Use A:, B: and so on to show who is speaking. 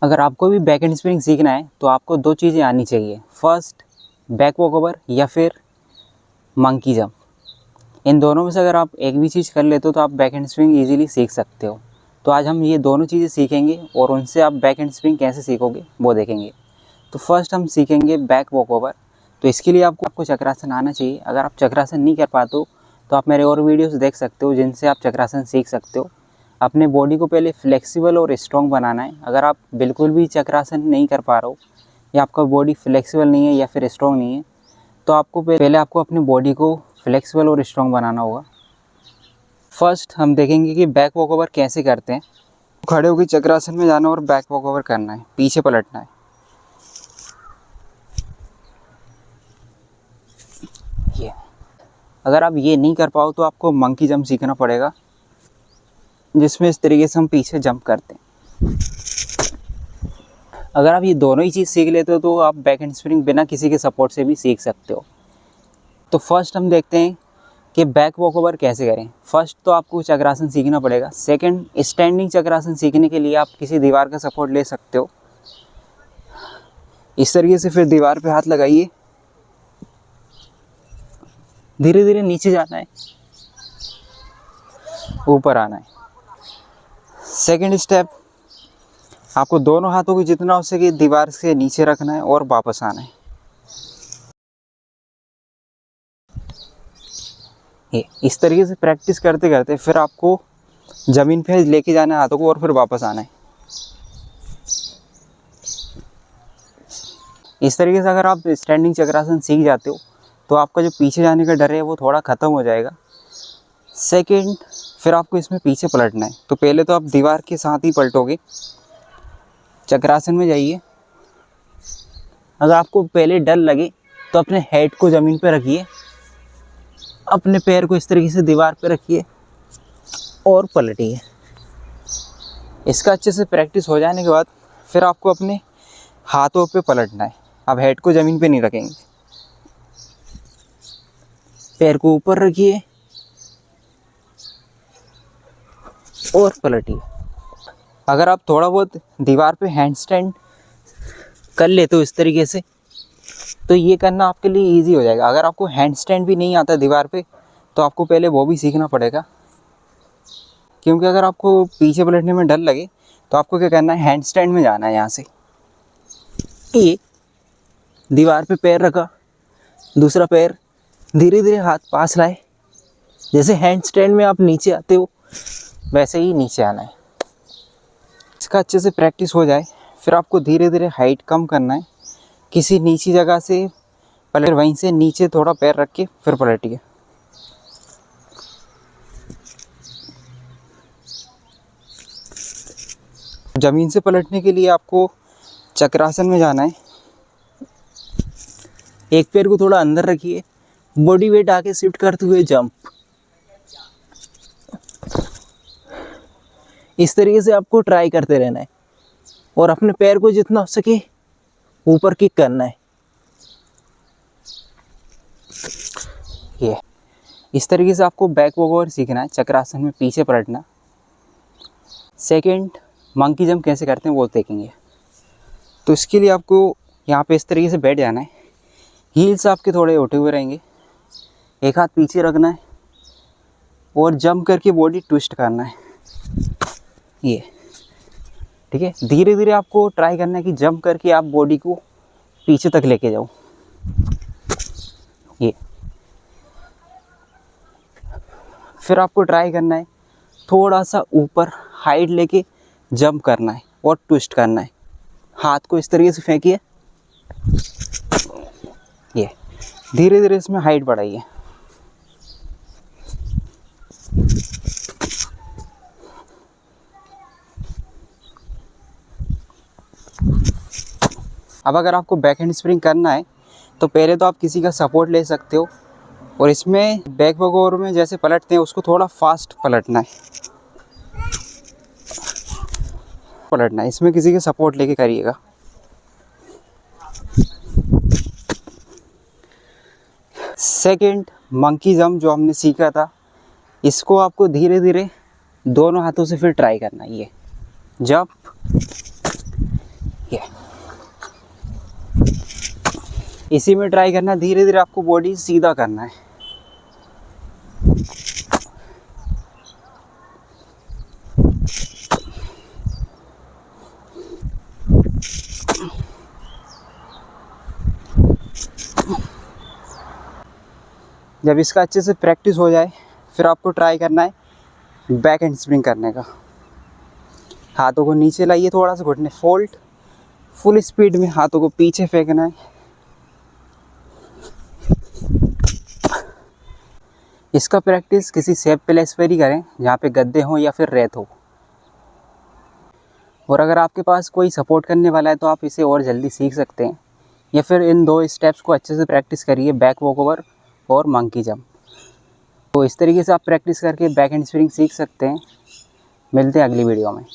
A: अगर आपको भी बैक हैंड स्प्रिंग सीखना है तो आपको दो चीज़ें आनी चाहिए। फर्स्ट बैक वॉक ओवर या फिर मंकी जंप। इन दोनों में से अगर आप एक भी चीज़ कर लेते हो तो आप बैक हैंड स्प्रिंग ईजिली सीख सकते हो। तो आज हम ये दोनों चीज़ें सीखेंगे और उनसे आप बैक हैंड स्प्रिंग कैसे सीखोगे वो देखेंगे। तो फर्स्ट हम सीखेंगे बैक वॉक ओवर। तो इसके लिए आपको चक्रासन आना चाहिए। अगर आप चक्रासन नहीं कर पाते हो तो आप मेरे और वीडियोस देख सकते हो जिनसे आप चक्रासन सीख सकते हो। अपने बॉडी को पहले फ्लेक्सिबल और स्ट्रॉन्ग बनाना है। अगर आप बिल्कुल भी चक्रासन नहीं कर पा रहे हो या आपका बॉडी फ्लेक्सिबल नहीं है या फिर स्ट्रॉन्ग नहीं है तो आपको पहले अपनी बॉडी को फ्लेक्सिबल और स्ट्रॉन्ग बनाना होगा। फर्स्ट हम देखेंगे कि बैक वॉक ओवर कैसे करते हैं। खड़े होकर चक्रासन में जाना और बैक वॉक ओवर करना है, पीछे पलटना है। ये अगर आप ये नहीं कर पाओ तो आपको मंकी जंप सीखना पड़ेगा, जिसमें इस तरीके से हम पीछे जंप करते हैं। अगर आप ये दोनों ही चीज़ सीख लेते हो तो आप बैक हैंड स्प्रिंग बिना किसी के सपोर्ट से भी सीख सकते हो। तो फर्स्ट हम देखते हैं कि बैक वॉक ओवर कैसे करें। फर्स्ट तो आपको चक्रासन सीखना पड़ेगा। सेकंड, स्टैंडिंग चक्रासन सीखने के लिए आप किसी दीवार का सपोर्ट ले सकते हो। इस तरीके से फिर दीवार पे हाथ लगाइए, धीरे धीरे नीचे जाना है, ऊपर आना है। सेकंड स्टेप, आपको दोनों हाथों को जितना हो सके दीवार से नीचे रखना है और वापस आना है। ये इस तरीके से प्रैक्टिस करते करते फिर आपको ज़मीन पे लेके जाना है हाथों को और फिर वापस आना है। इस तरीके से अगर आप स्टैंडिंग चक्रासन सीख जाते हो तो आपका जो पीछे जाने का डर है वो थोड़ा ख़त्म हो जाएगा। सेकंड, फिर आपको इसमें पीछे पलटना है। तो पहले तो आप दीवार के साथ ही पलटोगे, चक्रासन में जाइए। अगर आपको पहले डर लगे तो अपने हेड को ज़मीन पे रखिए, अपने पैर को इस तरीके से दीवार पे रखिए और पलटिए। इसका अच्छे से प्रैक्टिस हो जाने के बाद फिर आपको अपने हाथों पे पलटना है। अब हेड को ज़मीन पे नहीं रखेंगे, पैर को ऊपर रखिए और पलटिए। अगर आप थोड़ा बहुत दीवार पे हैंड स्टैंड कर लेते हो इस तरीके से तो ये करना आपके लिए इजी हो जाएगा। अगर आपको हैंड स्टैंड भी नहीं आता दीवार पे तो आपको पहले वो भी सीखना पड़ेगा, क्योंकि अगर आपको पीछे पलटने में डर लगे तो आपको क्या करना है, हैंड स्टैंड में जाना है। यहाँ से ये दीवार पे पैर रखा, दूसरा पैर धीरे धीरे हाथ पास लाए। जैसे हैंड स्टैंड में आप नीचे आते हो वैसे ही नीचे आना है। इसका अच्छे से प्रैक्टिस हो जाए फिर आपको धीरे धीरे हाइट कम करना है। किसी नीची जगह से पलट, वहीं से नीचे थोड़ा पैर रख के फिर पलटिए। ज़मीन से पलटने के लिए आपको चक्रासन में जाना है। एक पैर को थोड़ा अंदर रखिए, बॉडी वेट आके शिफ्ट करते हुए जंप। इस तरीके से आपको ट्राई करते रहना है और अपने पैर को जितना हो सके ऊपर किक करना है। ये इस तरीके से आपको बैक वॉक ओवर सीखना है, चक्रासन में पीछे पलटना। सेकंड, मंकी जंप कैसे करते हैं वो देखेंगे। तो इसके लिए आपको यहाँ पे इस तरीके से बैठ जाना है, हील्स आपके थोड़े उठे हुए रहेंगे, एक हाथ पीछे रखना है और जंप करके बॉडी ट्विस्ट करना है। ये ठीक है, धीरे धीरे आपको ट्राई करना है कि जंप करके आप बॉडी को पीछे तक लेके जाओ। ये फिर आपको ट्राई करना है थोड़ा सा ऊपर हाइट लेके जंप करना है और ट्विस्ट करना है। हाथ को इस तरीके से फेंकिए, ये धीरे धीरे इसमें हाइट बढ़ाइए। अब अगर आपको बैक हैंड स्प्रिंग करना है तो पहले तो आप किसी का सपोर्ट ले सकते हो और इसमें बैक वॉक ओवर में जैसे पलटते हैं उसको थोड़ा फास्ट पलटना है। इसमें किसी के सपोर्ट लेके करिएगा। सेकंड, मंकी जंप जो हमने सीखा था इसको आपको धीरे धीरे दोनों हाथों से फिर ट्राई करना है। ये जंप, है। इसी में ट्राई करना, धीरे धीरे आपको बॉडी सीधा करना है। जब इसका अच्छे से प्रैक्टिस हो जाए फिर आपको ट्राई करना है बैक हैंड स्प्रिंग करने का। हाथों को नीचे लाइए, थोड़ा सा घुटने फोल्ड, फुल स्पीड में हाथों को पीछे फेंकना है। इसका प्रैक्टिस किसी सेफ प्लेस पर ही करें जहाँ पे गद्दे हों या फिर रेत हो। और अगर आपके पास कोई सपोर्ट करने वाला है तो आप इसे और जल्दी सीख सकते हैं, या फिर इन 2 स्टेप्स को अच्छे से प्रैक्टिस करिए, बैक वॉकओवर और मंकी जंप। तो इस तरीके से आप प्रैक्टिस करके बैक हैंड स्प्रिंग सीख सकते हैं। मिलते हैं अगली वीडियो में।